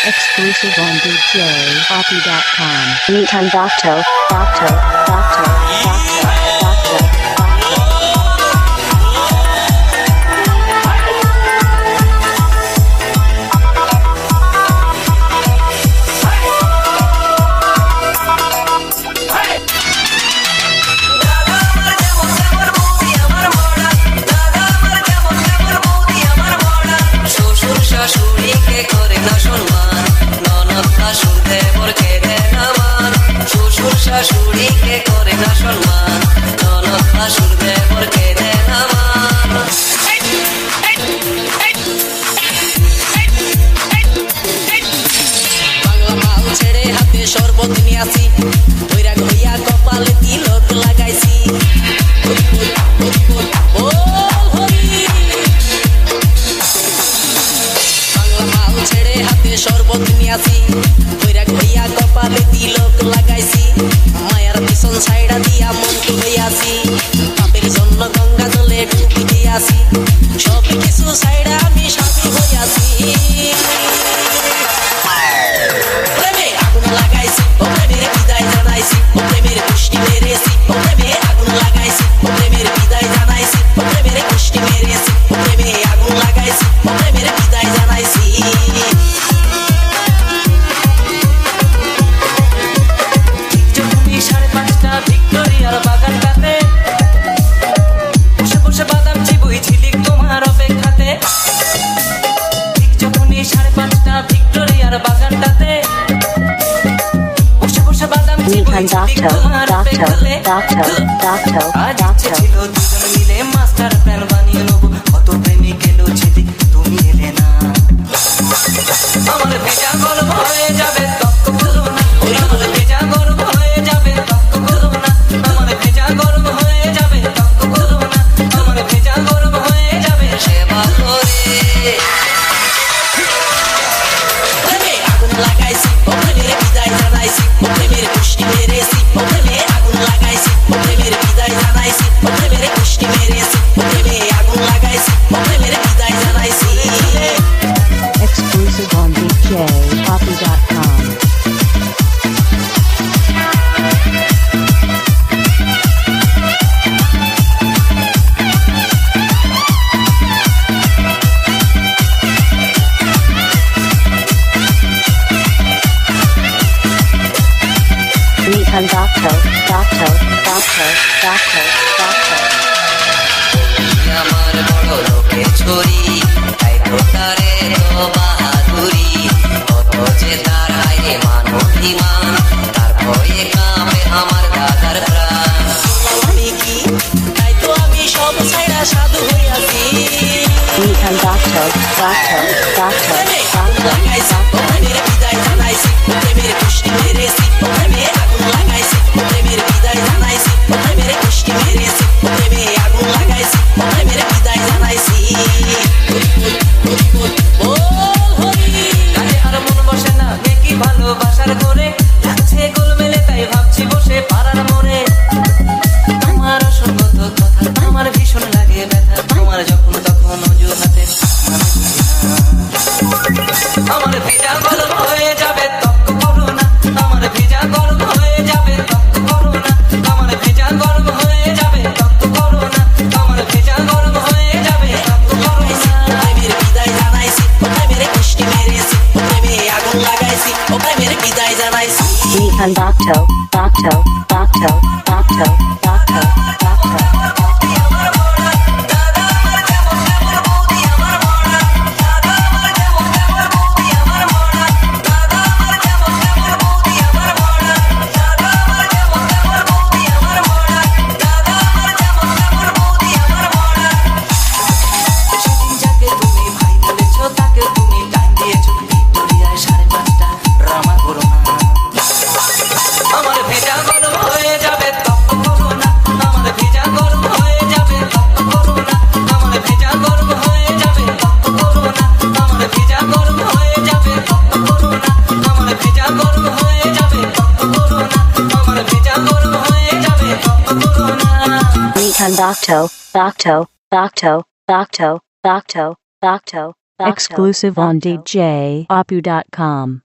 Exclusive on DJHoppy.com. Anytime Docto. শাশুড়িকে করে না সম্মান, ননদ শাশুড় দেবরকে দেয় না মান। বাংলা মাল ছেড়ে হাতে শরবত নিয়ে আসি, বৈরাগ হইয়া কপালে তিলক লাগাইছি। বাংলা মাল ছেড়ে হাতে শরবত নিয়ে আসি, বৈরাগ হইয়া কপালে তিলক লাগাইছি। মায়ার পিছন সাইডা দিয়া মন্টু হইয়াছি, পাপের জন্য গঙ্গা জলে ডুবি দিয়াছি। সব কিছু সাইডা আমি স্বামী হইয়াছি। প্রেমে আগুন লাগাইছি, ও প্রেমের বিদায় জানাইছি, ও প্রেমের পুষ্টি মেরেছি, ও প্রেমে আগুন লাগাইছি, ও প্রেমের বিদায় জানাইছি, ও প্রেমের পুষ্টি মেরেছি, ও প্রেমে আগুন লাগাইছি, ও প্রেমের বিদায় জানাইছি। ভিক্টোরিয়ার বাগানটাতে বসে বসে বাদাম চিবুই ঝিলিক তোমার অপেক্ষাতে। ঠিক যখনই 5:30 ভিক্টোরিয়ার বাগানটাতে বসে বসে বাদাম চিবুই ঝিলিক তোমার অপেক্ষাতে। আজ ইচ্ছে ছিল দুজন মিলে মাস্টার প্ল্যান বানিয়ে নেবো, কত প্রেমিক এলো ঝিলিক তুমি এলে না। আমার ভেজা গল্প হয়ে যাবে তক্ক করো না, আমার ভেজা গল্প হয়ে যাবে তক্ক করো না, আমার ভেজা গল্প হয়ে যাবে তক্ক করো না, আমার ভেজা গল্প হয়ে যাবে সেবা করে। প্রেমে আগুন লাগাইছি, ও প্রেমের বিদায় জানাইছি, ও প্রেমের পুষ্টি মেরেছি, ও প্রেমে আগুন লাগাইছি, ও প্রেমের বিদায় জানাইছি, ও প্রেমের পুষ্টি মেরেছি, ও প্রেমে আগুন লাগাইছি, ও প্রেমের বিদায় জানাইছি। Exclusive on DJHoppy.com. Anytime Docto. আমার বড় লোকের ছড়ি, তাই তো তারে তো বাহাদুরি, কত যে তার হাইরে মান অভিমান, তার ভয়ে কাঁপে আমার দাদার প্রাণ। আমি কি তাই তো আমি সব ছাইড়া সাধু হইয়াছি। Anytime Docto. প্রেমে আগুন লাগাইছি, ও প্রেমের বিদায় জানাইছি, ও প্রেমের পুষ্টি মেরেছি, ও প্রেমে আগুন লাগাইছি, ও প্রেমের বিদায় জানাইছি, ও প্রেমের পুষ্টি মেরেছি, ও প্রেমে আগুন লাগাইছি, ও প্রেমের বিদায় জানাইছি। কাজে আর মন বসে না দেখি ভালোবাসার করে, লাগছে গোল মেলে তাই ভাবছি বসে পাড়ার মোড়ে। তোমার অসংগত কথা আমার ভীষণ লাগে ব্যথা, তোমার যখন তখন অজুহাতে আমার ভেজা গল্প হয়ে যাবে তক্ক করো না, আমার ভেজা গল্প হয়ে যাবে তক্ক করো না, আমার ভেজা গল্প হয়ে যাবে তক্ক করো না, আমার ভেজা গল্প হয়ে যাবে তক্ক করো না। প্রেমের বিদায় জানাইছি, ও প্রেমের পুষ্টি মেরেছি, ও প্রেমে আগুন লাগাইছি, ও প্রেমের বিদায় জানাইছি। Anytime Docto. সেদিন যাকে তুমি ভাই বলেছো তাকে তুমি টাইম দিয়েছো, ভিক্টোরিয়ায় 5:30 ড্রামা করো না। আমার ভেজা গল্প হয়ে যাবে তক্ক করো না, আমার ভেজা গল্প হয়ে যাবে তক্ক করো না, আমার ভেজা গল্প হয়ে যাবে তক্ক করো না, আমার ভেজা গল্প হয়ে যাবে তক্ক করো না, আমার ভেজা গল্প হয়ে যাবে তক্ক করো না, আমার ভেজা গল্প হয়ে যাবে তক্ক করো না। Anytime Docto. Docto. Exclusive on Docto. DJOppu.com.